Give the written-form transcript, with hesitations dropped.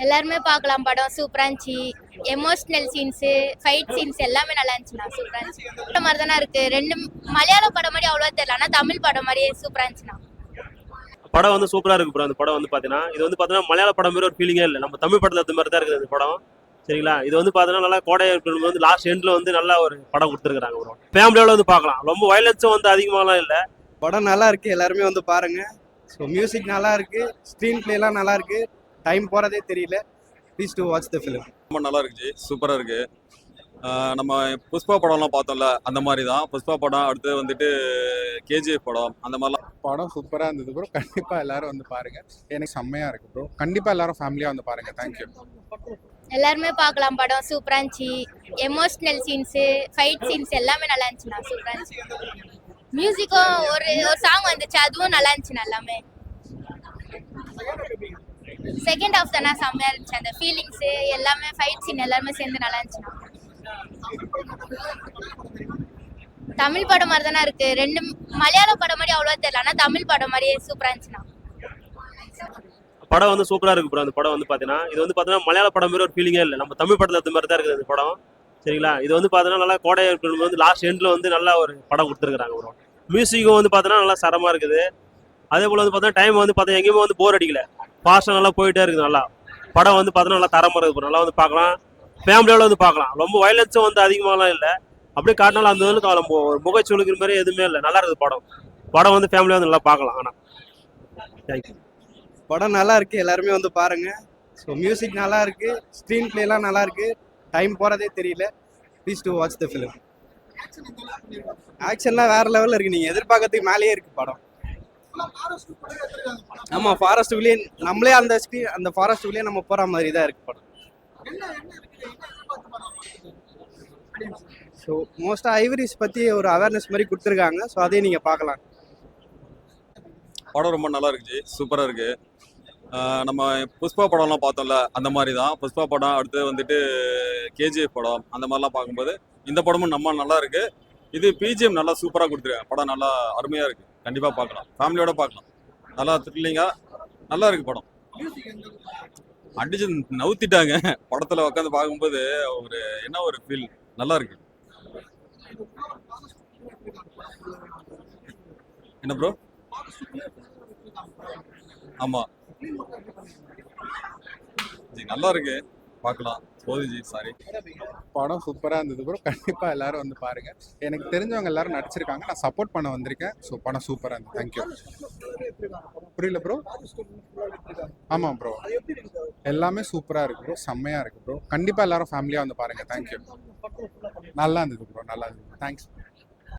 எல்லாருமே பார்க்கலாம். படம் சூப்பரா இருந்துச்சு. எமோஷனல் சீன்ஸு, ஃபைட் சீன்ஸ் எல்லாமே நல்லா இருந்துச்சுண்ணா. சூப்பரா இருந்துச்சு. இந்த மாதிரி தானே இருக்கு. ரெண்டு மலையாள படம் மாதிரி அவ்வளோ தெரியல. ஆனால் தமிழ் படம் மாதிரியே சூப்பரா இருந்துச்சுண்ணா. படம் வந்து சூப்பரா இருக்கு ப்ரோ. அந்த படம் வந்து பாத்தீங்கன்னா இது வந்து பாத்தீங்கன்னா மலையாள படம் மாதிரி ஒரு ஃபீலிங்கே இல்லை. நம்ம தமிழ் படத்துல அது மாதிரி தான் இருக்குது அந்த படம். சரிங்களா? இது வந்து பாத்தீங்கன்னா நல்லா கோடை வந்து லாஸ்ட் எண்ட்ல வந்து நல்ல ஒரு படம் கொடுத்துருக்காங்க ப்ரோ. ஃபேமிலியோட வந்து பார்க்கலாம். ரொம்ப வயலன்ஸும் வந்து அதிகமாகலாம் இல்லை. படம் நல்லா இருக்கு, எல்லாருமே வந்து பாருங்க. ஸோ மியூசிக் நல்லா இருக்கு, ஸ்க்ரீன் பிளேலாம் நல்லா இருக்கு, டைம் போறதே தெரியல. Please to watch the film. ரொம்ப நல்லா இருக்குச்சு, சூப்பராக இருக்கு. நம்ம புஷ்பா படம்லாம் பார்த்தோம்ல, அந்த மாதிரி தான் புஷ்பா படம். அடுத்து வந்துட்டு கேஜிஎஃப் படம், அந்த மாதிரிலாம். படம் சூப்பராக இருந்தது ப்ரோ. கண்டிப்பாக எல்லாரும் வந்து பாருங்க. எனக்கு செம்மையாக இருக்கு ப்ரோ. கண்டிப்பாக எல்லாரும் ஃபேமிலியாக வந்து பாருங்க. தேங்க்யூ. எல்லாருமே பார்க்கலாம். படம் சூப்பரா இருந்துச்சு. எமோஷனல் சீன்ஸு, ஃபைட் சீன்ஸ் எல்லாமே நல்லா இருந்துச்சுண்ணா. சூப்பரா இருந்துச்சு. மியூசிக்கும் ஒரு சாங் வந்துச்சு, அதுவும் நல்லா இருந்துச்சு. எல்லாமே செகண்ட் ஹாஃப் தானே செம்மையா இருந்துச்சு. அந்த ஃபீலிங்ஸு எல்லாமே ஃபைட் சீன் எல்லாமே சேர்ந்து நல்லா இருந்துச்சுண்ணா. தமிழ் படம் மாதிரி தானே இருக்கு. ரெண்டு மலையாள படம் மாதிரி அவ்வளோ தெரியல. ஆனால் தமிழ் படம் மாதிரியே சூப்பரா இருந்துச்சுண்ணா. படம் வந்து சூப்பரா இருக்கு ப்ரோ. அந்த படம் வந்து பாத்தீங்கன்னா இது வந்து பாத்தீங்கன்னா மலையாள படம் மாதிரி ஒரு ஃபீலிங்கே இல்லை. நம்ம தமிழ் படத்துல அது மாதிரி தான் இருக்குது அந்த படம். சரிங்களா? இது வந்து பாத்தீங்கன்னா நல்லா கோடை வந்து லாஸ்ட் எண்ட்ல வந்து நல்ல ஒரு படம் கொடுத்துருக்காங்க ப்ரோ. மியூசிக்கும் வந்து பாத்தீங்கன்னா நல்லா சரமா இருக்குது. அதே போல வந்து பாத்தீங்கன்னா டைம் வந்து பார்த்தா எங்கேயுமே வந்து போர் அடிக்கல. ஃபாஸ்ட்டாக நல்லா போயிட்டே இருக்குது. நல்லா படம் வந்து பார்த்தீங்கன்னா நல்லா தரமாக இருக்குது ப்ரோ. நல்லா வந்து பார்க்கலாம். ஃபேமிலியோட வந்து பார்க்கலாம். ரொம்ப வயலன்ஸும் வந்து அதிகமாகலாம் இல்லை. அப்படியே காட்டினாலும் அந்த வந்து நம்ம ஒரு முகச்சுழுக்கிற மாதிரி எதுவுமே இல்லை. நல்லா இருக்குது படம். படம் வந்து ஃபேமிலியாக வந்து நல்லா பார்க்கலாம். ஆனால் தேங்க்யூ. படம் நல்லா இருக்கு, எல்லாருமே வந்து பாருங்க. ஸோ மியூசிக் நல்லா இருக்கு, ஸ்க்ரீன் பிளேலாம் நல்லா இருக்கு, டைம் போறதே தெரியல. Please to watch the film. ஆக்ஷன்லாம் வேற லெவலில் இருக்கு, நீங்க எதிர்பார்க்கறதுக்கு மேலேயே இருக்கு படம். ஆமா, ஃபாரஸ்ட்டுக்குள்ளேயே நம்மளே அந்த ஃபாரஸ்ட்டுக்குள்ளேயே நம்ம போற மாதிரி தான் இருக்கு படம். ஸோ மோஸ்ட்டாக ஐவரிஸ் பற்றி ஒரு அவேர்னஸ் மாதிரி கொடுத்துருக்காங்க. ஸோ அதையும் நீங்கள் பார்க்கலாம். படம் ரொம்ப நல்லா இருக்குச்சு, சூப்பராக இருக்கு. நம்ம புஷ்பா படம்லாம் பார்த்தோம்ல, அந்த மாதிரி தான் புஷ்பா படம். அடுத்து வந்துட்டு கேஜிஎஃப் படம், அந்த மாதிரிலாம் பார்க்கும்போது இந்த படமும் நம்ம நல்லா இருக்கு. இது பிஜிஎம் நல்லா சூப்பராக கொடுத்துருக்காங்க. படம் நல்லா அருமையாக இருக்கு. கண்டிப்பாக பார்க்கலாம், ஃபேமிலியோட பார்க்கலாம். நல்லா த்ரில்லிங்காக நல்லா இருக்கு படம். அடிச்சு நவுத்திட்டாங்க படத்தில் உட்காந்து பார்க்கும்போது. ஒரு என்ன ஒரு ஃபீல் நல்லா இருக்கு. என்ன ப்ரோ? ஆமா ஜி, நல்லா இருக்கு, பார்க்கலாம். G sorry. படம் சூப்பராக இருந்தது ப்ரோ. கண்டிப்பாக எல்லாரும் வந்து பாருங்க. எனக்கு தெரிஞ்சவங்க எல்லாரும் நடிச்சிருக்காங்க. நான் சப்போர்ட் பண்ண வந்திருக்கேன். ஸோ படம் சூப்பராக இருந்தது. தேங்க்யூ. புரியல ப்ரோ? ஆமாம் ப்ரோ, எல்லாமே சூப்பராக இருக்கு ப்ரோ. செம்மையாக இருக்கு ப்ரோ. கண்டிப்பாக எல்லாரும் ஃபேமிலியாக வந்து பாருங்க. தேங்க்யூ. நல்லா இருந்தது ப்ரோ, நல்லா இருந்தது. தேங்க்ஸ்.